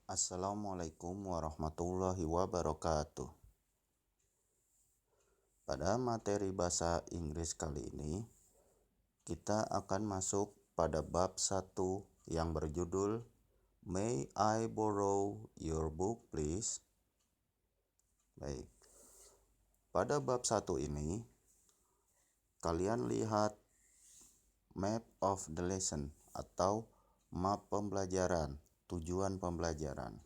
Assalamualaikum warahmatullahi wabarakatuh. Pada materi bahasa Inggris kali ini, kita akan masuk pada bab 1 yang berjudul May I borrow your book please? Baik. Pada bab 1 ini, kalian lihat map of the lesson atau map pembelajaran, tujuan pembelajaran.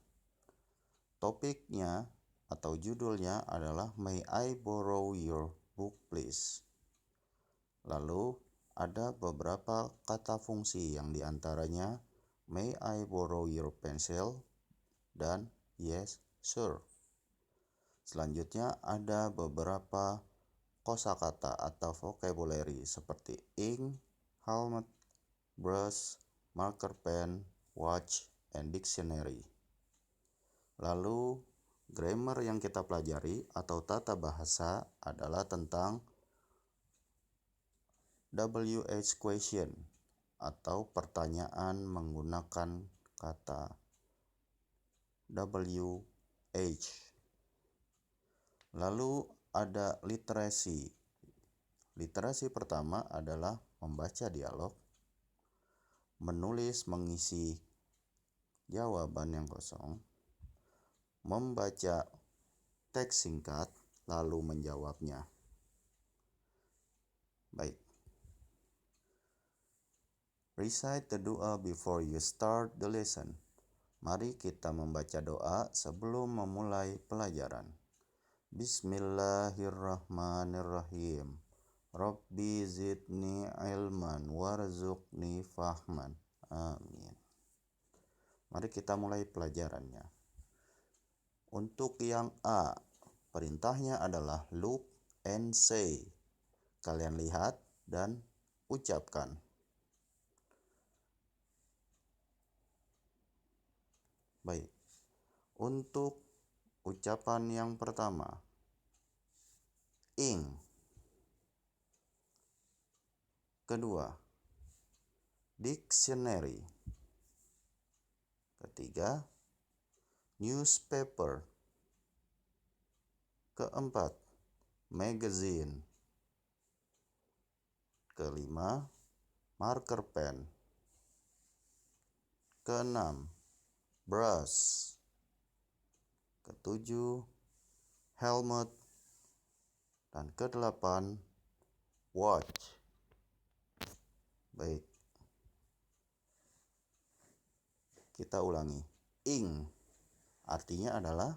Topiknya atau judulnya adalah May I borrow your book please? Lalu ada beberapa kata fungsi yang diantaranya May I borrow your pencil dan Yes sure. Selanjutnya ada beberapa kosakata atau vocabulary seperti ink, helmet, brush, marker pen, watch, and dictionary. Lalu grammar yang kita pelajari atau tata bahasa adalah tentang WH question atau pertanyaan menggunakan kata WH. Lalu ada literasi. Literasi pertama adalah membaca dialog, menulis mengisi jawaban yang kosong, membaca teks singkat lalu menjawabnya. Baik. Recite the doa before you start the lesson. Mari kita membaca doa sebelum memulai pelajaran. Bismillahirrahmanirrahim. Rabbi zidni ilman warzuqni fahman. Amin. Mari kita mulai pelajarannya. Untuk yang A, perintahnya adalah look and say. Kalian lihat dan ucapkan. Baik. Untuk ucapan yang pertama, ink. Kedua, dictionary. Ketiga, newspaper. Keempat, magazine. Kelima, marker pen. Keenam, brush. Ketujuh, helmet. Dan kedelapan, watch. Baik. Kita ulangi. Ink artinya adalah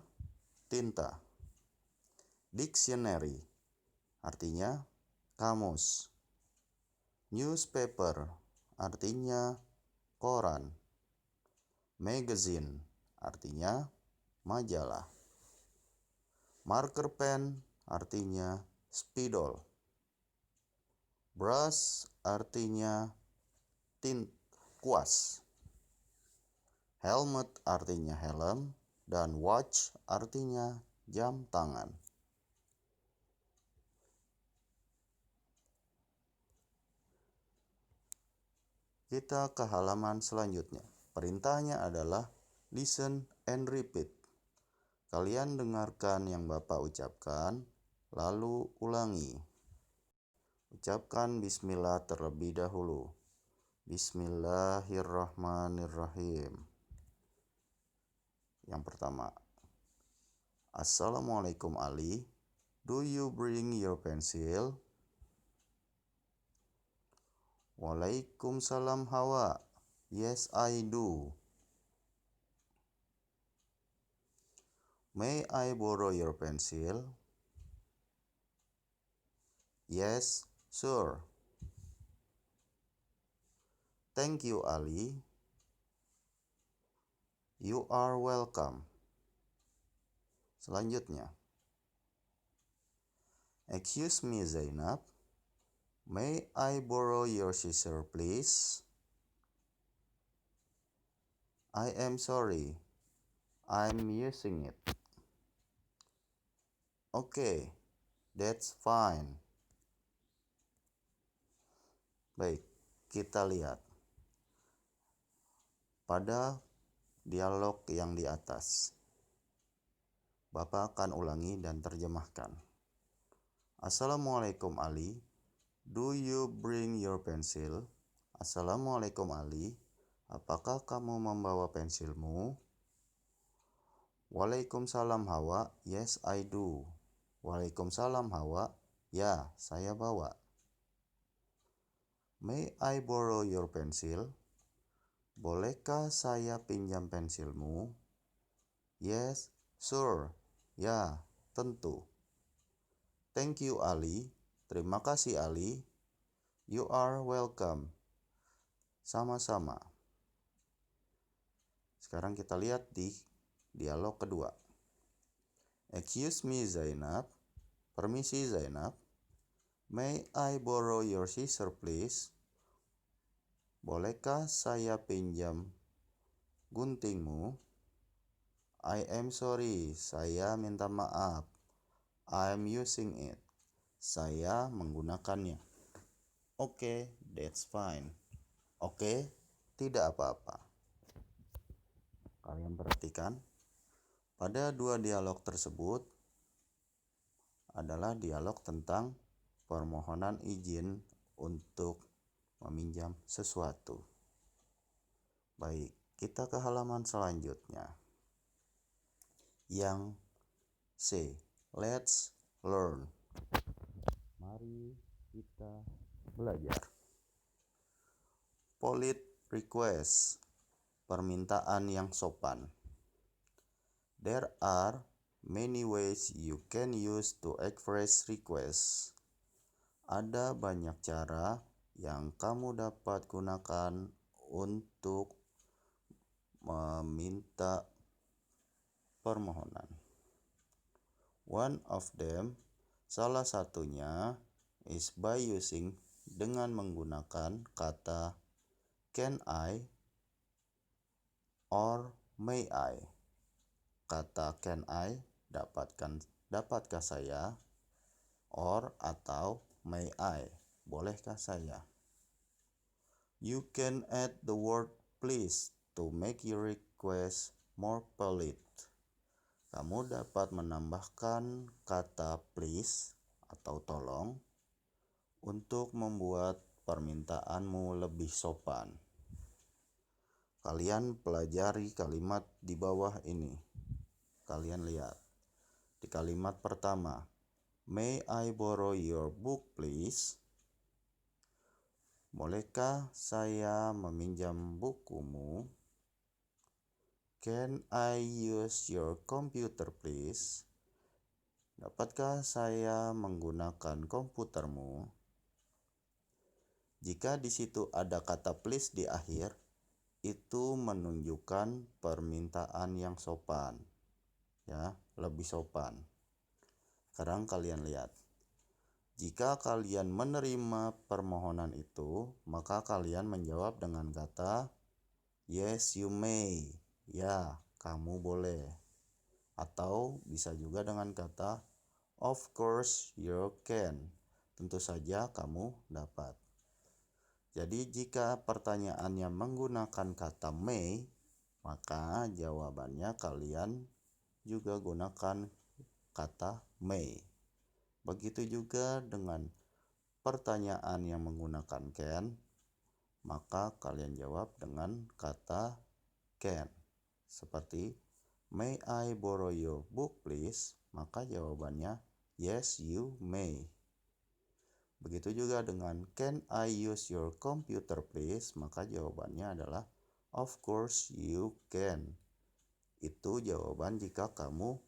tinta. Dictionary artinya kamus. Newspaper artinya koran. Magazine artinya majalah. Marker pen artinya spidol. Brush artinya kuas. Helmet artinya helm dan watch artinya jam tangan. Kita ke halaman selanjutnya. Perintahnya adalah listen and repeat. Kalian dengarkan yang Bapak ucapkan, lalu ulangi. Ucapkan bismillah terlebih dahulu. Bismillahirrahmanirrahim. Yang pertama, Assalamualaikum Ali. Do you bring your pencil? Waalaikumsalam Hawa. Yes, I do. May I borrow your pencil? Yes, sure. Thank you, Ali. You are welcome. Selanjutnya, excuse me, Zainab. May I borrow your scissor, please? I am sorry. I'm using it. Okay, that's fine. Baik, kita lihat. Pada dialog yang di atas. Bapak akan ulangi dan terjemahkan. Assalamualaikum Ali. Do you bring your pencil? Assalamualaikum Ali. Apakah kamu membawa pensilmu? Waalaikumsalam Hawa. Yes, I do. Waalaikumsalam Hawa. Ya, saya bawa. May I borrow your pencil? Bolehkah saya pinjam pensilmu? Yes, sure. Ya, tentu. Thank you, Ali. Terima kasih, Ali. You are welcome. Sama-sama. Sekarang kita lihat di dialog kedua. Excuse me, Zainab. Permisi, Zainab. May I borrow your scissor, please? Bolehkah saya pinjam guntingmu? I am sorry. Saya minta maaf. I'm using it. Saya menggunakannya. Okay, that's fine. Oke, tidak apa-apa. Kalian perhatikan, pada dua dialog tersebut adalah dialog tentang permohonan izin untuk meminjam sesuatu. Baik, kita ke halaman selanjutnya. Yang C. Let's learn. Mari kita belajar. Polite request. Permintaan yang sopan. There are many ways you can use to express requests. Ada banyak cara yang kamu dapat gunakan untuk meminta permohonan. One of them, salah satunya, is by using, dengan menggunakan kata can I or may I. Kata can I, dapatkah saya, or atau may I, bolehkah saya. You can add the word please to make your request more polite. Kamu dapat menambahkan kata please atau tolong untuk membuat permintaanmu lebih sopan. Kalian pelajari kalimat di bawah ini. Kalian lihat. Di kalimat pertama, may I borrow your book please? Bolehkah saya meminjam bukumu? Can I use your computer please? Dapatkah saya menggunakan komputermu? Jika di situ ada kata please di akhir, itu menunjukkan permintaan yang sopan. Ya, lebih sopan. Sekarang kalian lihat. Jika kalian menerima permohonan itu, maka kalian menjawab dengan kata yes, you may. Ya, kamu boleh. Atau bisa juga dengan kata of course you can. Tentu saja kamu dapat. Jadi jika pertanyaannya menggunakan kata may, maka jawabannya kalian juga gunakan kata may. Begitu juga dengan pertanyaan yang menggunakan can, maka kalian jawab dengan kata can. Seperti may I borrow your book please? Maka jawabannya yes, you may. Begitu juga dengan can I use your computer please? Maka jawabannya adalah of course you can. Itu jawaban jika kamu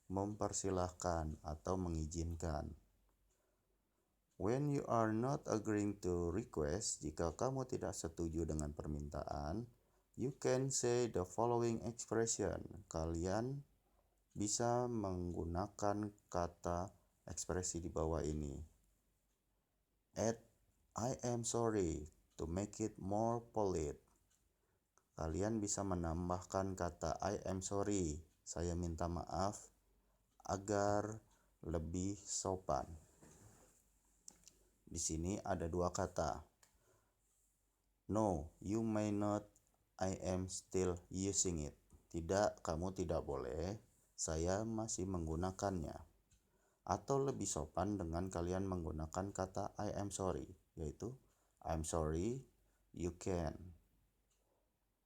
mempersilahkan atau mengizinkan. When you are not agreeing to request, jika kamu tidak setuju dengan permintaan, you can say the following expression. Kalian bisa menggunakan kata ekspresi di bawah ini. Add I am sorry to make it more polite. Kalian bisa menambahkan kata I am sorry, saya minta maaf, agar lebih sopan. Di sini ada dua kata. No, you may not, I am still using it. Tidak, kamu tidak boleh. Saya masih menggunakannya. Atau lebih sopan dengan kalian menggunakan kata I am sorry, yaitu I'm sorry, you can.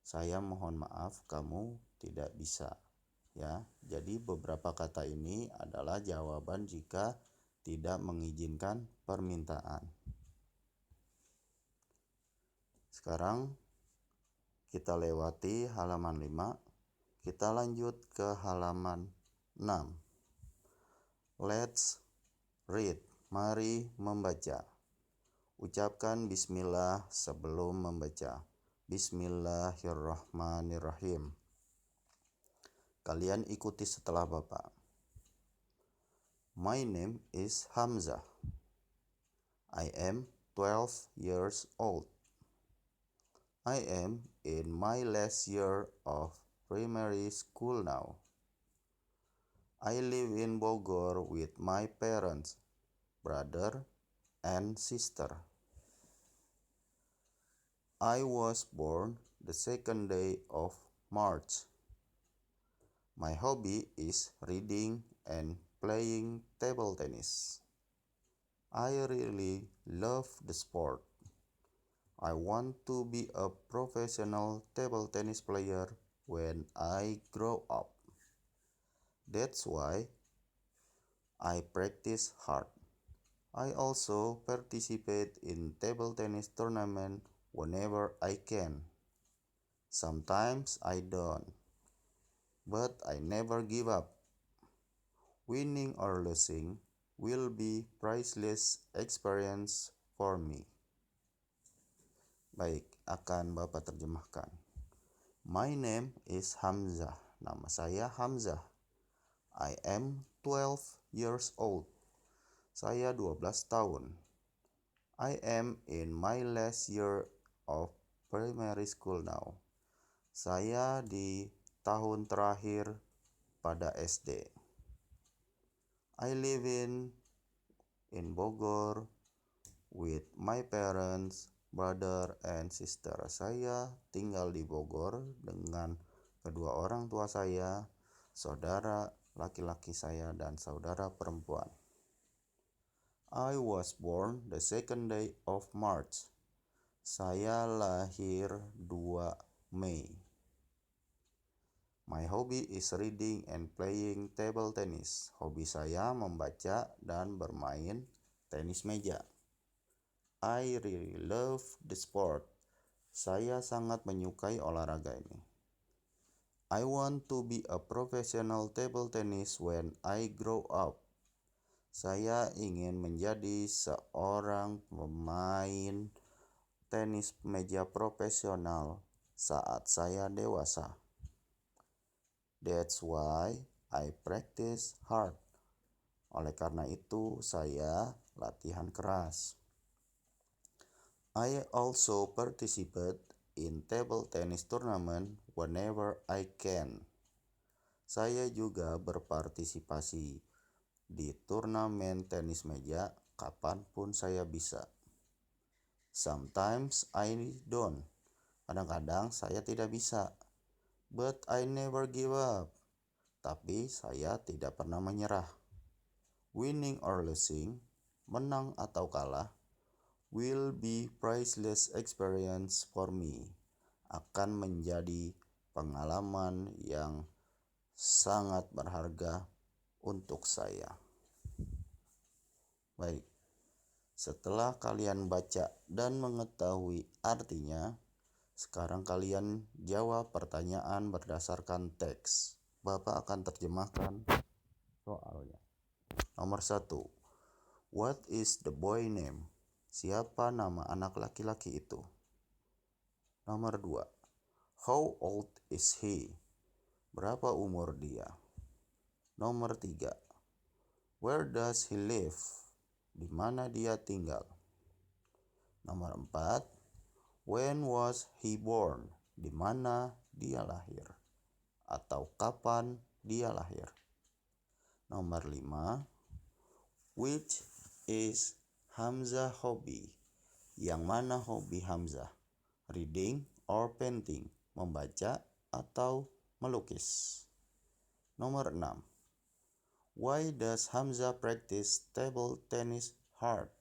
Saya mohon maaf, kamu tidak bisa. Ya, jadi beberapa kata ini adalah jawaban jika tidak mengizinkan permintaan. Sekarang kita lewati halaman 5. Kita lanjut ke halaman 6. Let's read. Mari membaca. Ucapkan bismillah sebelum membaca. Bismillahirrahmanirrahim. Kalian ikuti setelah Bapak. My name is Hamzah. I am 12 years old. I am in my last year of primary school now. I live in Bogor with my parents, brother, and sister. I was born the second day of March. My hobby is reading and playing table tennis. I really love the sport. I want to be a professional table tennis player when I grow up. That's why I practice hard. I also participate in table tennis tournament whenever I can. Sometimes I don't, but I never give up. Winning or losing will be priceless experience for me. Baik, akan Bapak terjemahkan. My name is Hamzah. Nama saya Hamzah. I am 12 years old. Saya 12 tahun. I am in my last year of primary school now. Saya di tahun terakhir pada SD. I live in Bogor with my parents, brother, and sister. Saya tinggal di Bogor dengan kedua orang tua saya, saudara laki-laki saya, dan saudara perempuan. I was born the second day of March. Saya lahir 2 Mei. My hobby is reading and playing table tennis. Hobi saya membaca dan bermain tenis meja. I really love the sport. Saya sangat menyukai olahraga ini. I want to be a professional table tennis when I grow up. Saya ingin menjadi seorang pemain tenis meja profesional saat saya dewasa. That's why I practice hard. Oleh karena itu, saya latihan keras. I also participate in table tennis tournament whenever I can. Saya juga berpartisipasi di turnamen tenis meja kapanpun saya bisa. Sometimes I don't. Kadang-kadang saya tidak bisa. But I never give up. Tapi saya tidak pernah menyerah. Winning or losing, menang atau kalah, will be priceless experience for me. Akan menjadi pengalaman yang sangat berharga untuk saya. Baik, setelah kalian baca dan mengetahui artinya, sekarang kalian jawab pertanyaan berdasarkan teks. Bapak akan terjemahkan soalnya. Nomor 1. What is the boy name? Siapa nama anak laki-laki itu? Nomor 2. How old is he? Berapa umur dia? Nomor 3. Where does he live? Di mana dia tinggal? Nomor 4. When was he born? Di mana dia lahir? Atau kapan dia lahir? Nomor 5. Which is Hamzah hobby? Yang mana hobi Hamzah? Reading or painting? Membaca atau melukis. Nomor 6. Why does Hamza practice table tennis hard?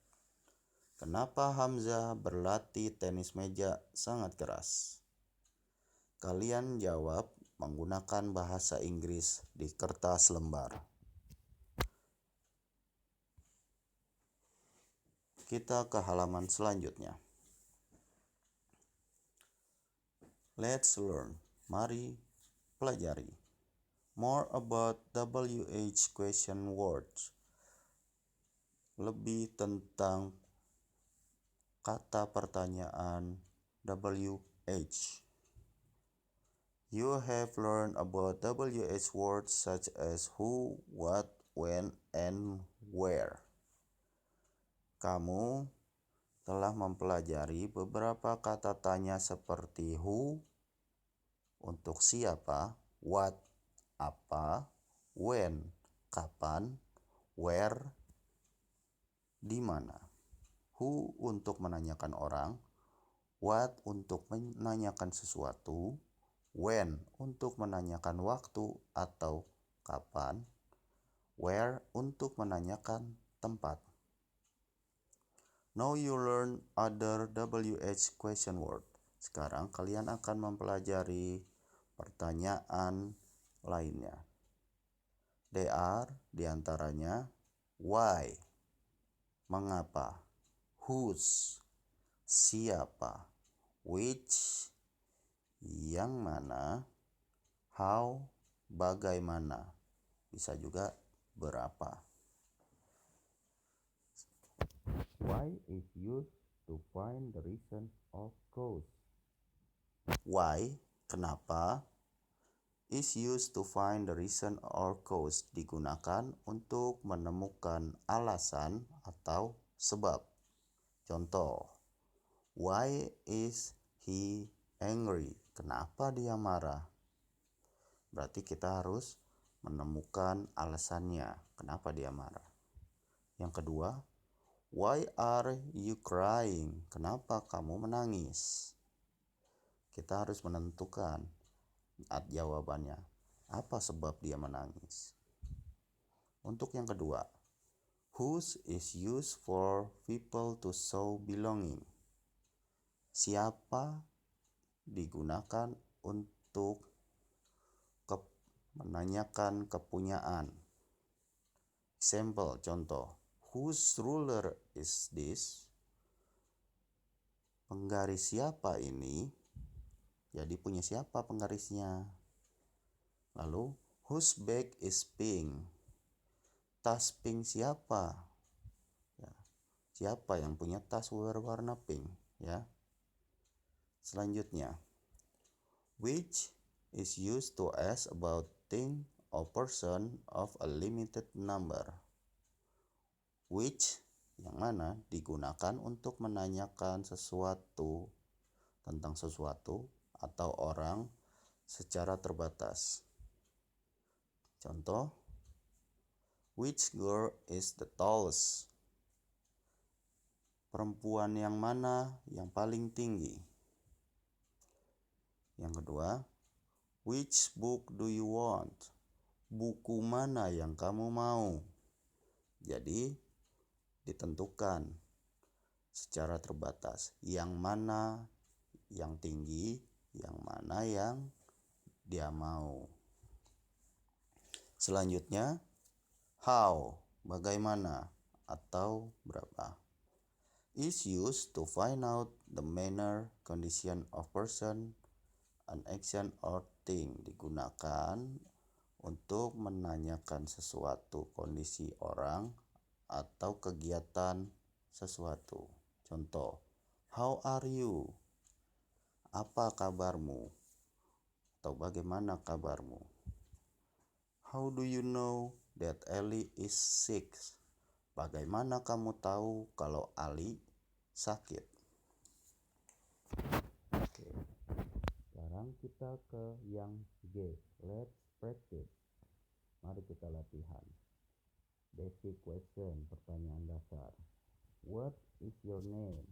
Kenapa Hamza berlatih tenis meja sangat keras? Kalian jawab menggunakan bahasa Inggris di kertas lembar. Kita ke halaman selanjutnya. Let's learn. Mari pelajari. More about WH question words. Lebih tentang kata pertanyaan WH. You have learned about WH words such as who, what, when, and where. Kamu telah mempelajari beberapa kata tanya seperti who, untuk siapa, what, apa, when, kapan, where, di mana. Who untuk menanyakan orang, what untuk menanyakan sesuatu, when untuk menanyakan waktu atau kapan, where untuk menanyakan tempat. Now you learn other WH question word. Sekarang kalian akan mempelajari pertanyaan lainnya. They are diantaranya why, mengapa, whose, siapa, which, yang mana, how, bagaimana, bisa juga berapa. Why is used to find the reason of cause. Why, kenapa, is used to find the reason or cause, digunakan untuk menemukan alasan atau sebab. Contoh, why is he angry? Kenapa dia marah? Berarti kita harus menemukan alasannya, kenapa dia marah. Yang kedua, why are you crying? Kenapa kamu menangis? Kita harus menentukan jawabannya. Apa sebab dia menangis? Untuk yang kedua, whose is used for people to show belonging. Siapa digunakan untuk menanyakan kepunyaan. Example, contoh. Whose ruler is this? Penggaris siapa ini? Jadi punya siapa penggarisnya? Lalu, whose bag is pink? Tas pink siapa? Ya, siapa yang punya tas berwarna pink? Ya. Selanjutnya, which is used to ask about thing or person of a limited number. Which, yang mana digunakan untuk menanyakan sesuatu tentang sesuatu atau orang secara terbatas. Contoh, which girl is the tallest? Perempuan yang mana yang paling tinggi? Yang kedua, which book do you want? Buku mana yang kamu mau? Jadi, ditentukan secara terbatas. Yang mana yang tinggi, yang mana yang dia mau. Selanjutnya, how, bagaimana, atau berapa. Is used to find out the manner, condition of person, an action or thing. Digunakan untuk menanyakan sesuatu, kondisi orang, atau kegiatan sesuatu. Contoh, how are you? Apa kabarmu? Atau bagaimana kabarmu? How do you know that Ali is sick? Bagaimana kamu tahu kalau Ali sakit? Oke. Sekarang kita ke yang G. Let's practice. Mari kita latihan. Basic question, pertanyaan dasar. What is your name?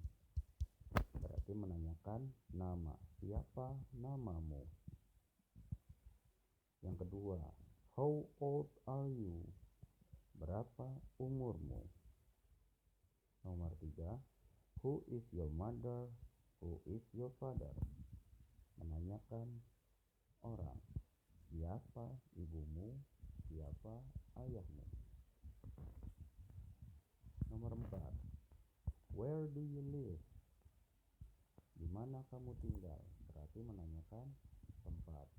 Berarti menanyakan nama. Siapa namamu? Yang kedua, how old are you? Berapa umurmu? Nomor 3, who is your mother? Who is your father? Menanyakan orang. Siapa ibumu? Siapa ayahmu? Nomor 4, where do you live? Di mana kamu tinggal? Berarti menanyakan tempat.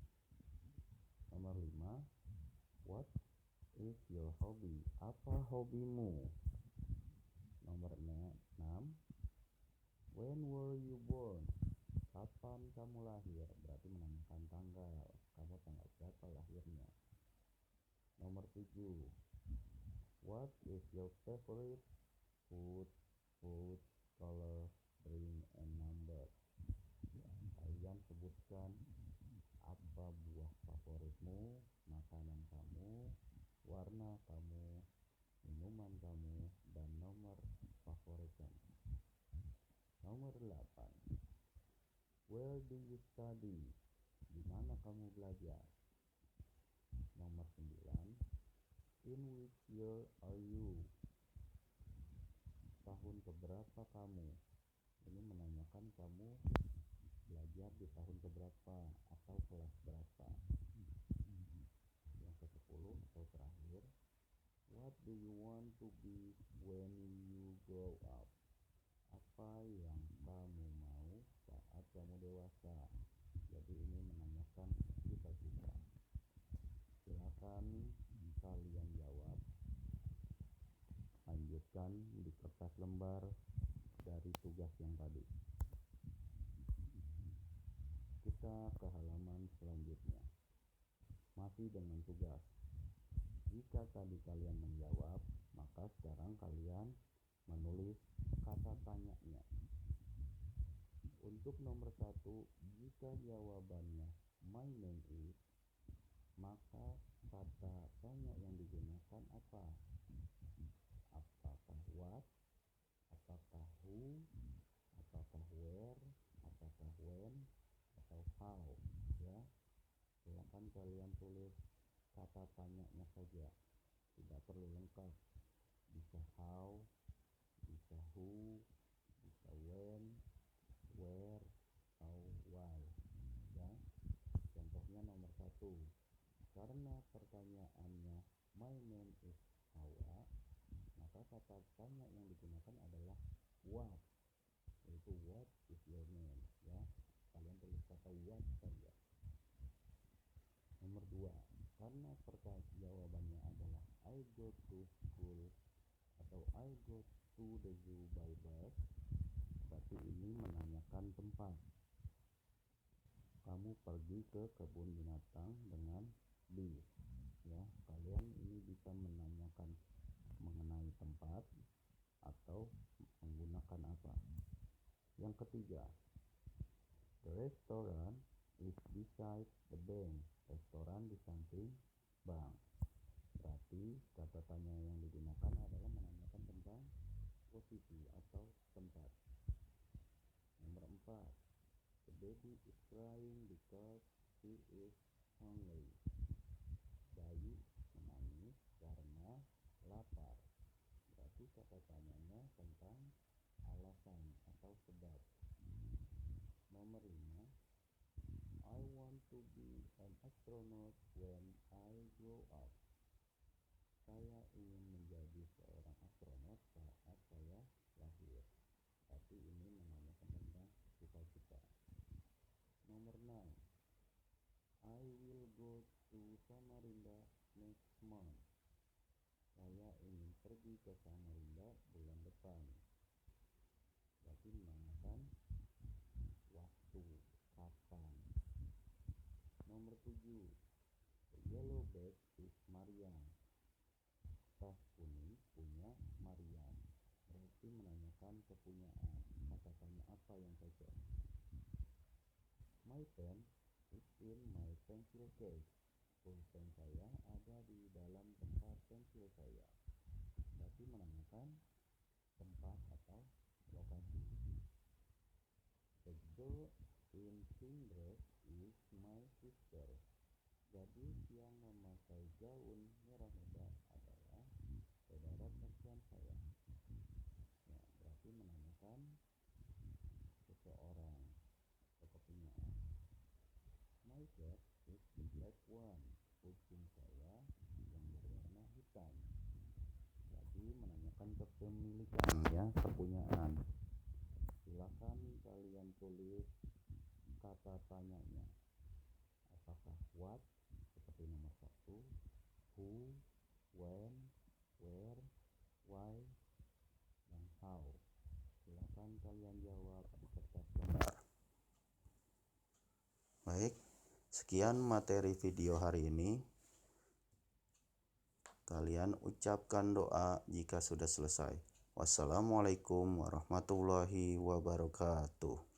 Nomor 5, what is your hobby? Apa hobimu? Nomor 6, when were you born? Kapan kamu lahir? Berarti menanyakan tanggal. Kamu tanggal berapa lahirnya? Nomor 7, what is your favorite food, color, drink, and number? Kalian sebutkan apa buah favoritmu, makanan kamu, warna kamu, minuman kamu, dan nomor favorit kamu. Nomor 8, where do you study? Di mana kamu belajar? Nomor 9, in which year are you? Tahun keberapa kamu? Ini menanyakan kamu belajar di tahun keberapa atau kelas berapa. Yang ke-10 atau terakhir, what do you want to be when you grow up? Apa yang kamu mau saat kamu dewasa? Jadi ini menanyakan cita-cita. Silakan kalian jawab. Lanjutkan di kertas lembar dari tugas yang tadi. Kita ke halaman selanjutnya. Masih dengan tugas. Jika tadi kalian menjawab, maka sekarang kalian menulis kata tanyanya. Untuk nomor 1, jika jawabannya my name is, maka kata tanya yang digunakan apa? Apakah what? Apakah who? Apakah where? Apakah when? Atau how? Ya, silakan kalian tulis kata tanyanya saja, tidak perlu lengkap. Bisa how, bisa who, bisa when, where, atau why. Ya, contohnya nomor 1, karena pertanyaannya my name is Hawa, maka kata tanya yang digunakan adalah what, yaitu what is your name. Ya, kalian tulis kata what saja. Nomor 2, karena jawabannya adalah I go to school atau I go to the zoo by bus, berarti ini menanyakan tempat. Kamu pergi ke kebun binatang dengan bis. Ya, kalian ini bisa menanyakan mengenai tempat atau menggunakan apa. Yang ketiga, the restaurant is beside the bank. Restoran di samping bank. Berarti kata tanya yang digunakan adalah menanyakan tentang posisi atau tempat. Nomor 4, the baby is crying because he is hungry. Bayi menangis karena lapar. Berarti kata tanyanya tentang alasan atau sebab. Nomor 5, I want to be an astronaut when I grow up. Saya ingin menjadi seorang astronot saat saya lahir. Tapi ini menanyakan tentang cita-cita. Nomor 6, I will go to Samarinda next month. Saya ingin pergi ke Samarinda bulan depan. Berarti menanyakan waktu, kapan. Nomor 7, the yellow bag is Mariam. Tas kuning punya Mariam. Berarti menanyakan kepunyaan. Kata tanya apa yang cocok? My pen is in my pencil case. Pulpen saya ada di dalam tempat pensil saya. Berarti menanyakan tempat atau lokasi. The girl in pink dress is my sister. Jadi yang memakai gaun merah muda adalah saudara kasihan saya. Ya, berarti menanyakan seseorang atau kepunyaan. My cat is the black one. Kucing saya yang berwarna hitam. Jadi menanyakan kepemilikan, ya, kepunyaan. Silakan kalian tulis kata tanyanya. Apakah what seperti nomor 1, who, when, where, why, dan how. Silakan kalian jawab di kertas lembar. Baik, sekian materi video hari ini. Kalian ucapkan doa jika sudah selesai. Wassalamualaikum warahmatullahi wabarakatuh.